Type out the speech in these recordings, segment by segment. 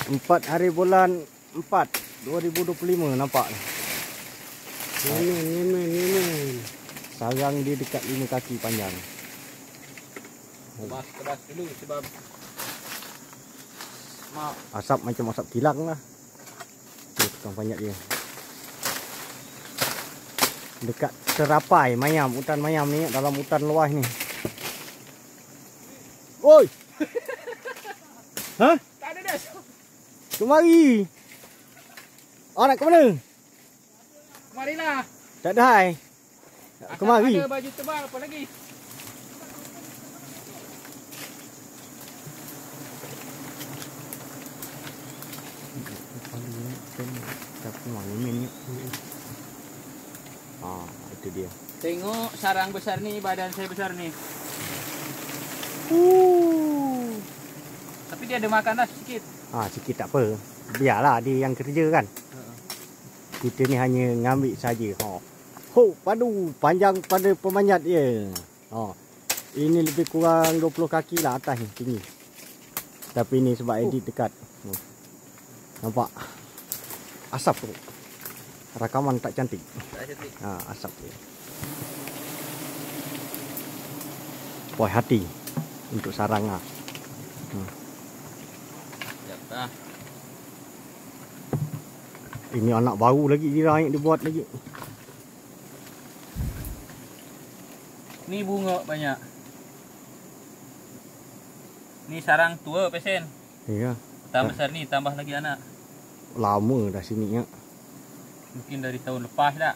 Empat hari bulan 4 2025 nampak. Nyemen. Sarang dia dekat 5 kaki panjang. Keras dulu sebab asap macam asap kilang lah. Tu tukang panjat dia. Dekat Terapai Mayam, hutan Mayam ni, dalam hutan luas ni. Oi. Hah? tak ada dah. Kemari. Oh, nak ke mana? Marilah. Tak ada hai. Kemari. Ada baju tebal apa lagi? Itu dia. Tengok sarang besar ni, badan saya besar ni. Tapi dia ada makan dah sikit. Sikit tak apa. Biarlah dia yang kerja kan. Kita ni hanya ngambil saja. Padu panjang pada pemanjat dia. Ini lebih kurang 20 kaki lah atas ni tinggi. Tapi ni sebab edit dekat. Nampak asap tu. Rakaman tak cantik. Tak cantik. Asap dia. Puas hati untuk sarang lah. Siap dah. Ini anak baru lagi dia yang dibuat lagi. Ni bunga banyak. Ni sarang tua pesen. Ya. Tambah besar ni, tambah lagi anak. Lama dah sini ya. Mungkin dari tahun lepas dah.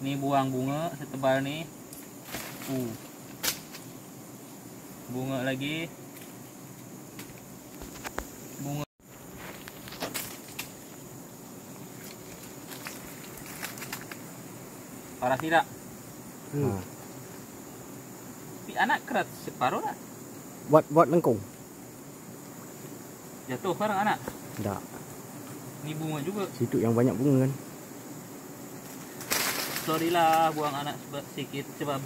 Ni buang bunga setebal ni. Bunga lagi. Bunga. Parah tidak? Tapi anak kerat separuh lah. Buat lengkung. Jatuh sekarang anak. Tak. Ni bunga juga. Situ yang banyak bunga kan. Sorry lah buang anak sikit sebab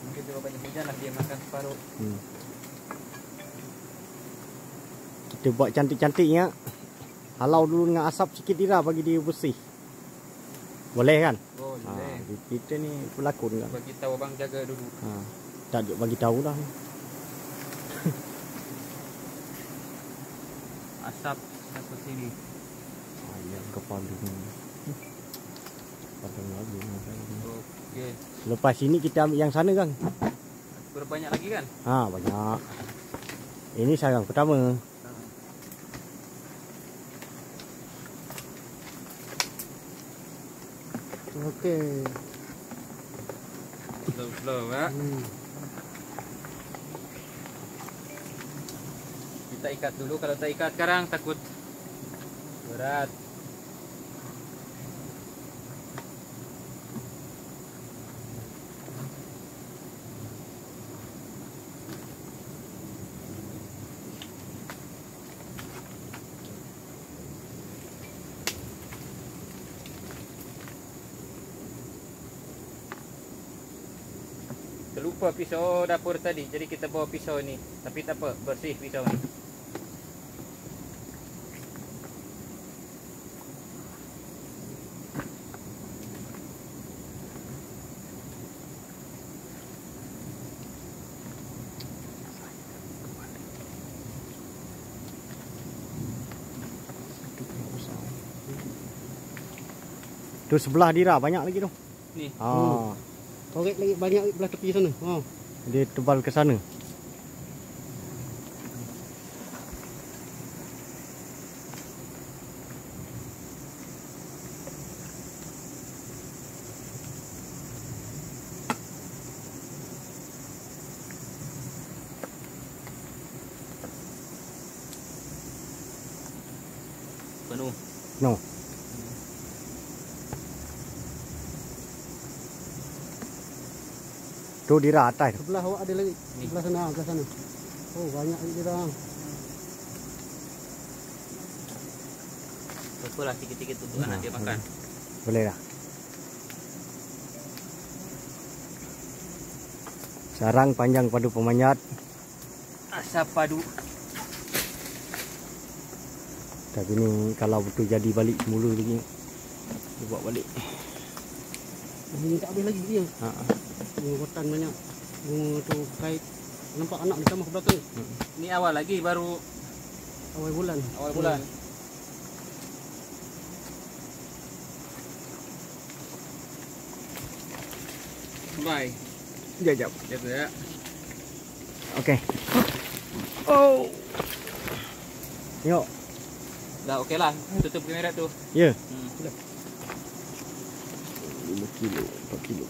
mungkin sebab banyak hujan lah dia makan separuh. Kita buat cantik-cantiknya. Halau dulu dengan asap sikit dia bagi dia bersih. Boleh kan? Boleh. Kita ni pelakon kan. Bagi tahu abang jaga dulu. Tak bagi tahu dah. Asap ke sini. Ayam kepala ni. Padang lagi. Okey. Lepas ini kita ambil yang sana kan. Berapa banyak lagi kan? Banyak. Ini sarang pertama. Okey. Slow Kita ikat dulu, kalau tak ikat sekarang takut berat. Terlupa pisau dapur tadi, jadi kita bawa pisau ni. Tapi tak apa, bersih pisau ni. Tu sebelah Dira banyak lagi tu. Ni. Korek lagi banyak belah tepi sana. Dia tebal ke sana. Penuh. No. Tu Dira atas. Sebelah awak ada lagi. Sebelah sana, sebelah sana. Oh, banyak lagi Dira. Apalah sikit-sikit untuk anak dia makan. Boleh dah. Sarang panjang padu pemanjat. Asap padu. Tapi ni kalau betul jadi balik semula lagi. Dia buat balik. Bunga tak habis lagi dia. Ha. Bunga hutan banyak. Bunga tu kait. Nampak anak di kamar ke belakang. Ni awal lagi baru Awal bulan. awal bulan. Bye. Jap. Jaga ya. Okey. Oh. Tengok. Dah okey lah. Tutup kamera tu. Ya. 嗯。 5 kilo, 4 kilo.